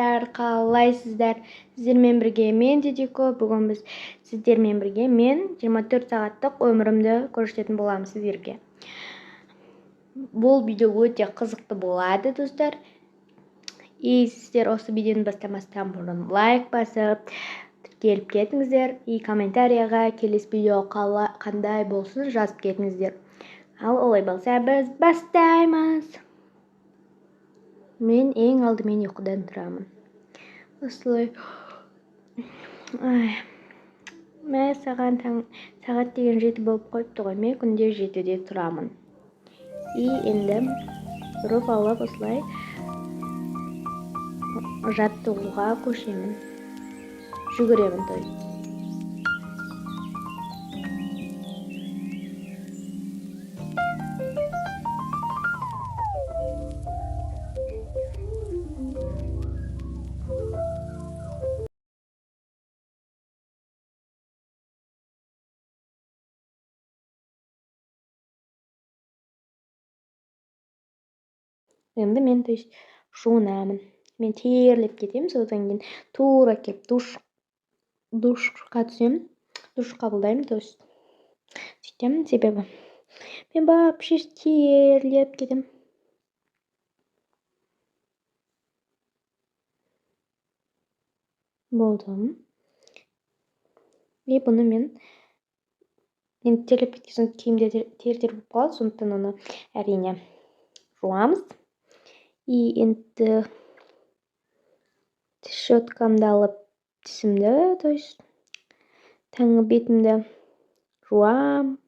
достар, қалайсыздар? Сіздермен бірге мен Дедико. Бүгін біз сіздермен бірге мен 24 сағаттық өмірімді көрсететін боламын сіздерге. Бұл видео өте қызықты болады, достар. И сіздер осы видеоны бастамастан бұрын лайк басып, тіркеліп кетіңіздер. И комментарияға келесі видео қандай болсын жазып кетіңіздер. Ал олай болса біз бастаймыз. Мен ең алдымен ұйқыдан тұрамын. Осылай. Мә сағат деген 7 болып қойыпты ғой. Мен күнде 7-де тұрамын. И енді тұрып алып осылай жаттығуға көшемін. Жүгіремін той. Енді мен жуынамын. Мен терлеп кетемін, содан кейін тура келіп душқа түсемін. Душ қабылдаймын, сөйтемін, себебі мен вообще терлеп кетемін. Болдым. И бұны мен терлеп кеткен соң киімде тер болып қалады, сондықтан оны әрине жуамыз. И енді щеткамды алып тісімді, таңғы бетімді жуам.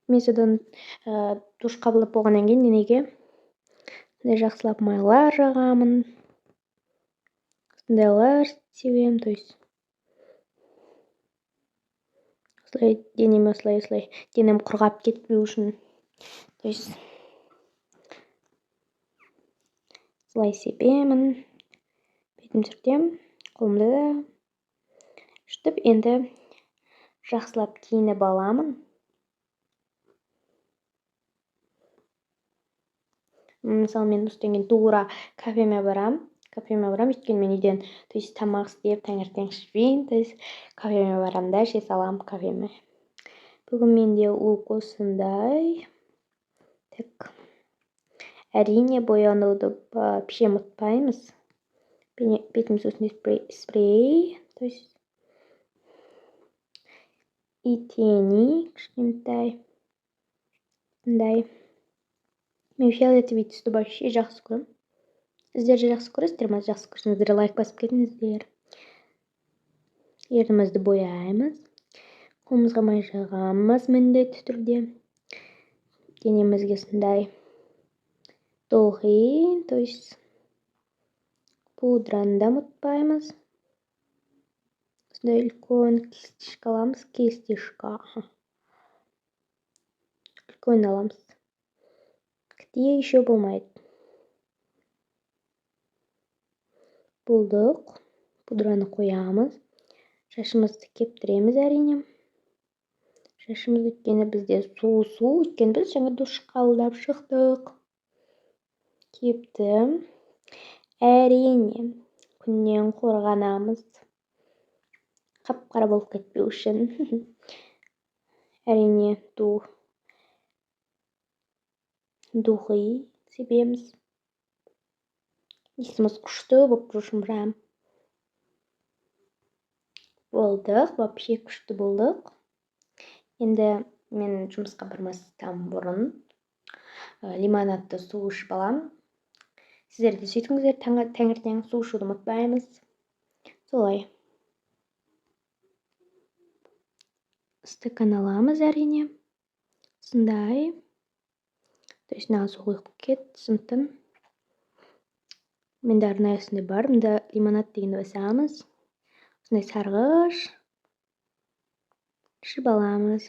Мен содан душ қабылдап болғаннан кейін денеге жақсылап майлар жағамын. Сондайлар себем, осылай денем осылай денем құрғап кетпеу үшін. Осылай себемін. Бетім сүртем, қолымды да жұтып, енді жақсылап киініп аламын. Мысалы, мен осыдан кейін тура кафеме барам. Өйткені мен үйден тамақ істеп, таңертең ішпеймін. Кафеме барам да, іше салам кафеме. Бүгін менде лук осындай. Әрине боянуды вообще ұмытпаймыз. Бетіміз осындай спрей. И тени кішкентай. Мен фиолетовый түсті вообще жақсы көремін. Сіздер же жақсы көресіздер ме? Жақсы көрсеңіздер лайк басып кетіңіздер. Ернімізді бояймыз. Қолымызға май жағамыз міндетті түрде. Денемізге сондай долғи, пудраны да ұмытпаймыз. Сондай үлкен кистишка аламыз. Үлкен аламыз. Где еще болмайды. Болдық. Пудраны қоямыз. Шашымызды кептіреміз әрине. Шашымыз өткені бізде су, өткені біз жаңа душ қабылдап шықтық. Кептім. Әрине күннен қорғанамыз. Қап-қара болып кетпеу үшін. Әрине духи себеміз. Есіміз күшті болып жұмырам. Болдық, вообще күшті болдық. Енді мен жұмысқа бармастан бұрын лимонадты су ішіп аламын. Сіздер де сөйтіңіздер, таңертең су ішуді ұмытпаймыз. Солай. Стакан аламыз әрине. Сондай. Нағыз ойып кетті, сондықтан менде арнайысында бар. Мында лимонад дегенді басамыз. Сондай сарғыш. Ішіп аламыз.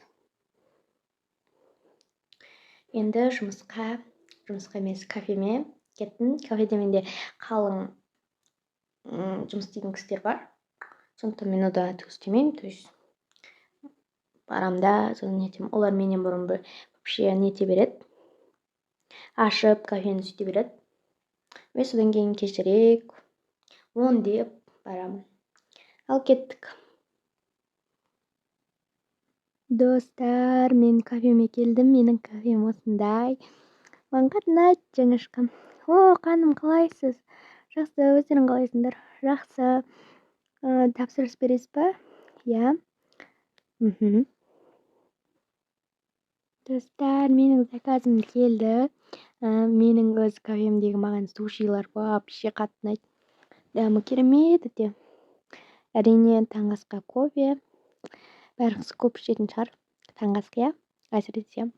Енді жұмысқа емес кафеме кеттім. Кафеде менде қалың жұмыс істейтін кісілер бар. Сондықтан мен ода істемеймін. барам да соны нетем. Олар менен бұрын вообще нете берет. Ашып кофени сөйте берет. Мен содан кейін кешірек 10 деп барам. Ал кеттік. Достар, мен кафеме келдім. Менің кафем осындай. Маған қатты ұнайды жаңашқам. Қаным, қалайсыз? Жақсы, өздерің қалайсыңдар? Жақсы. Тапсырыс бересіз ба? Иә. Достар, менің заказым келді. Менің өз кафемдегі маған сушилар вообще қатты ұнайды. Дәмі керемет өте. Әрине таңғы асқа кофе. Бәріңіз көп ішетін шығар. Таңғы асқа, иә? Әсіресе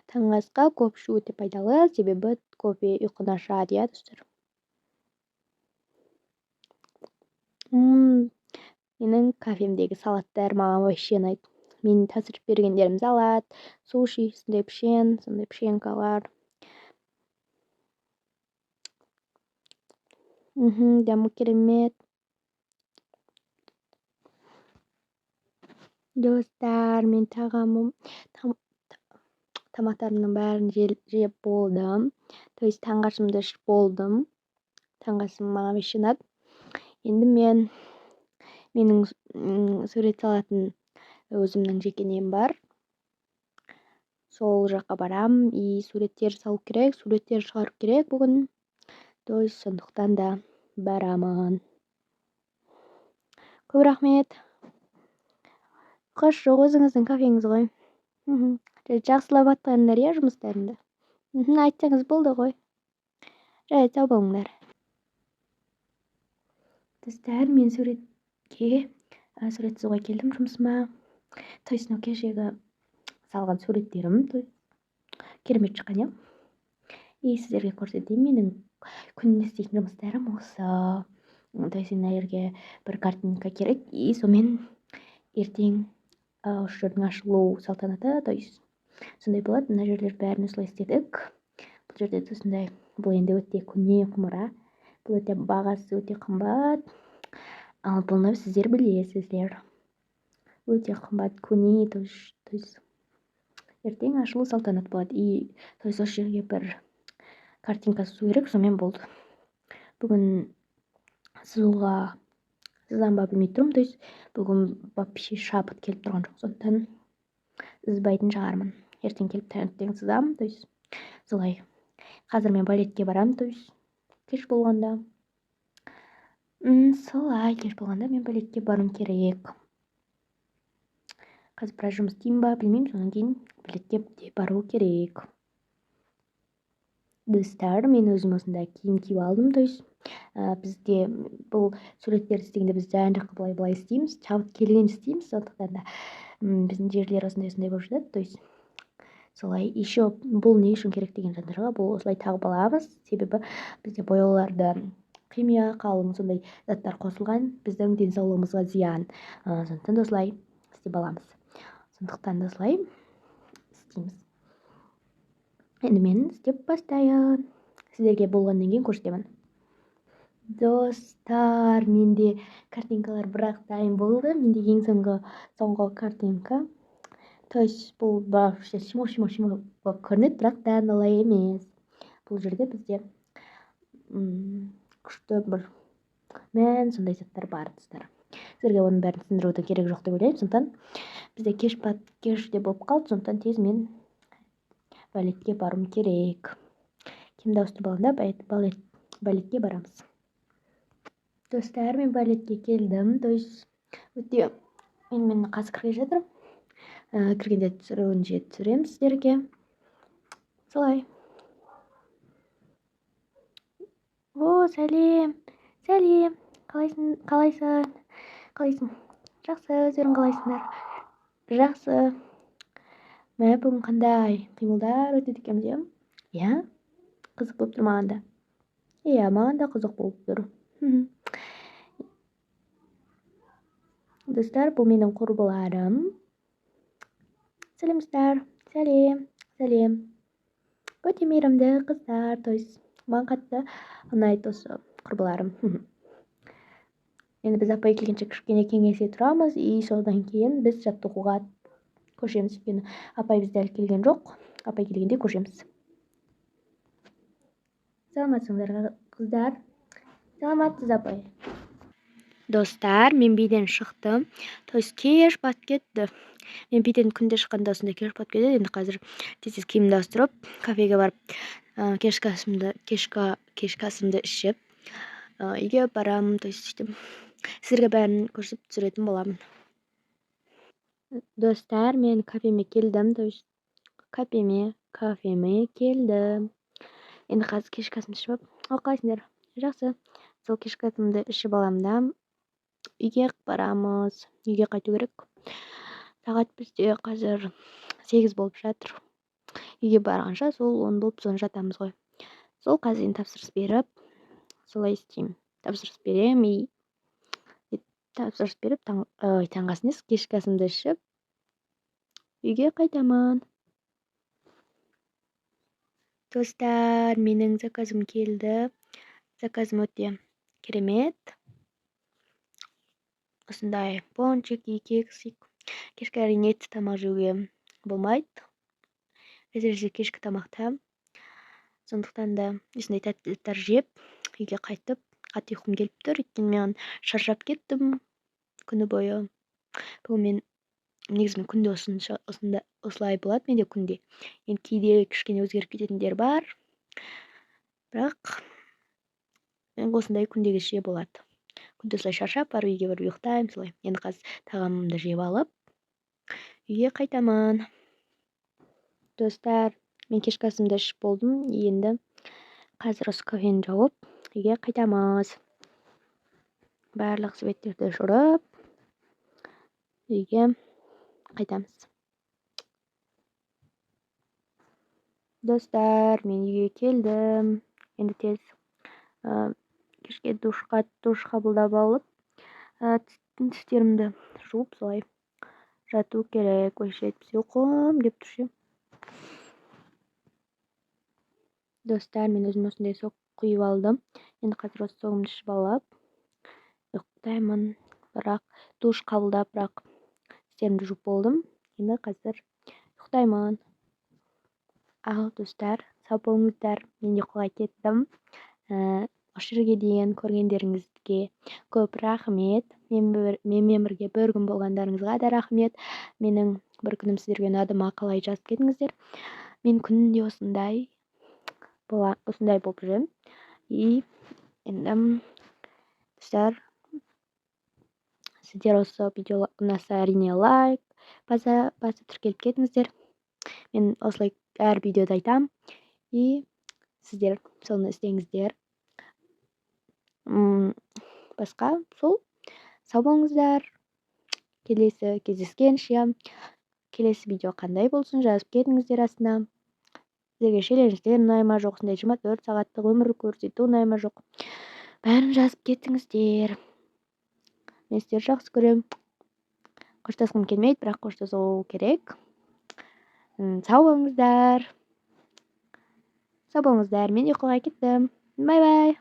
таңғы асқа кофе ішу өте пайдалы, себебі кофе ұйқыны ашады, иә достар. Менің кафемдегі салаттар маған вообще ұнайды. Мен тапсырып бергендерім салат, суши, сондай пішенкалар. Дәмі керемет. Достар, мен тамақтарымның бәрін жеп болдым. То есть таңғы асымды ішіп болдым. Таңғы асым маған вообще ұнады. Енді менің сурет салатын өзімнің жеке нем бар. Сол жаққа барам и суреттер салу керек, суреттер шығару керек бүгін. То есть сондықтан да барамын. Көп рахмет. Қош жоқ, өзіңіздің кафеңіз ғой. Жақсылап атқандар, иә, жұмыстарында. Айтсаңыз болды ғой. Сау болыңдар. Достар, мен сурет сызуға келдім жұмысыма. То есть кешегі салған суреттерім керемет шыққан, иә. И сіздерге көрсетейін, менің күнде істейтін жұмыстарым осы. То есть жерге бір картинка керек, и сонымен ертең осы жердің ашылу салтанаты, то есть сондай болады. Мына жерлер бәрін осылай істедік. Бұл жерде осындай, бұл енді өте көне құмыра. Бұл өте бағасы өте қымбат. Ал бұны сіздер білесіздер. Өте қымбат, көне, то есть ертең ашылу салтанат болады. И то есть осы жерге бір картинка сызу керек, сонымен болды. Бүгін сызам ба білмей тұрмын, то есть бүгін вообще шабыт келіп тұрған жоқ, сондықтан сызбайтын шығармын. Ертең келіп таңертең сызам, то есть солай. Қазір мен балетке барам, то есть кеш болғанда. Солай, кеш болғанда мен балетке барым керек. Қазір біраз жұмыс істеймін ба, білмеймін, содан кейін балетке бару керек. Достар, мен өзім осындай киім киіп алдым, то есть бізде бұл суреттерді істегенде біз жан жаққа былай істейміз, шабыт келген істейміз, сондықтан да біздің жерлер осындай болып жатады, то есть солай. Еще бұл не үшін керек деген жандарға бұл осылай тағып аламыз, себебі бізде бояуларда химия, қалың сондай заттар қосылған, біздің денсаулығымызға зиян. Сондықтан да осылай істеп аламыз. Сондықтан да осылай істейміз. Енді мен істеп бастайын. Сіздерге болғаннан кейін көрсетемін. Достар, менде картинкалар бірақ дайын болды. Менде ең соңғы картинка. То есть бұл вообще шимо болып көрінеді, бірақ дән олай емес. Бұл жерде бізде күшті бір мән сондай заттар бар, достар. Сіздерге оның бәрін түсіндірудің керек жоқ деп ойлаймын, сондықтан бізде кеш те болып қалды, сондықтан тез мен балетке барым керек. Кім дауысты болғанда балетке барамыз. Достар, мен балетке келдім, то есть өте мен қазір кірген жатырмын. Кіргенде түсіремін сіздерге. Солай. Сәлем. Қалайсың? Жақсы, өздерің қалайсыңдар? Жақсы. Мә, бүгін қандай қимылдар өтеді екен бізде? Иә? Қызық болып тұр маған да. Иә, маған да қызық болып тұр. Достар, бұл менің құрбыларым. Сәлемдер. Сәлем. Өте мейірімді қыздар, то есть маған қатты ұнайды осы құрбыларым. Енді біз апай келгенше кішкене кеңесе тұрамыз, и содан кейін біз жаттығуға көшеміз. Өйткені апай бізде әлі келген жоқ. Апай келгенде көшеміз. Саламатсыңдар қыздар? Саламатсыз апай? Достар, мен биден шықтым. То есть кеш батып кетті. Мен биден күнде шыққанда осындай кеш батып кетеді. Енді қазір тез киімімді ауыстырып, кафеге барып, кешкі асымды ішіп, үйге барамын. То есть сөйтіп сіздерге бәрін көрсетіп түсіретін боламын. Достар, мен кафеме келдім. То есть кафеме келдім. Енді қазір кешкі асымды ішіп, қалайсыңдар? Жақсы. Сол кешкі асымды ішіп аламын да үйге барамыз. Үйге қайту керек. Сағат бізде қазір 8 болып жатыр. Үйге барғанша сол 10 болып соны жатамыз ғой. Сол қазір тапсырыс беріп, солай істеймін. Тапсырыс беремін. Тапсырыс беріп, таңғы асын кешкі асымды ішіп, үйге қайтамын. Достар, менің заказым келді. Заказым өте керемет. Осындай пончик, кексик. Кешкі әрине етті тамақ жеуге болмайды. Әсіресе кешкі тамақта. Сондықтан да осындай тәттіліктер жеп, үйге қайтып, қатты ұйқым келіп тұр. Өйткені мен шаршап кеттім күні бойы. Бүгін мен негізінен күнде осылай болады, менде күнде. Енді кейде кішкене өзгеріп кететіндер бар. Бірақ осындай күндегіше болады. Күнде осылай шаршап, барып үйге барып ұйықтаймын солай. Енді қазір тағамымды жеп алып, үйге қайтамын. Достар, мен кешкі асымды ішіп болдым. Енді қазір осы кафені жауып, үйге қайтамыз. Барлық светтерді жұрып, үйге қайтамыз. Достар, мен үйге келдім. Енді тез кешке душ қабылдап алып, тістерімді жуып солай жату керек. Вообще әйтпесе ұйқым келіп тұр ше. Достар, мен өзім осындай сок құйып алдым. Енді қазір осы согымды ішіп алып ұйықтаймын. Бірақ душ қабылдап, бірақ тістерімді жуып болдым. Енді қазір ұйықтаймын. Ал достар, сау болыңыздар. Мен ұйқыға кеттім. Осы жерге дейін көргендеріңізге көп рахмет. Менімен бірге бір күн болғандарыңызға да рахмет. Менің бір күнім сіздерге ұнады ма, қалай жазып кетіңіздер. Мен күнде осындай болып жүремін. И енді достар, сіздер осы видео ұнаса әрине лайк басып тіркеліп кетіңіздер. Мен осылай әр видеода айтам. И сіздер соны істеңіздер. Басқа сол сау болыңыздар. Келесі кездескенше. Келесі видео қандай болсын жазып кетіңіздер астына. Сіздерге челлендждер ұнай ма жоқ, осындай 24 сағаттық өмір көрсету ұнай ма жоқ. Бәрін жазып кетіңіздер. Мен сіздерді жақсы көремін. Қоштасқым келмейді, бірақ қоштасу керек. Сау болыңыздар. Мен ұйқыға кеттім. Бай-бай.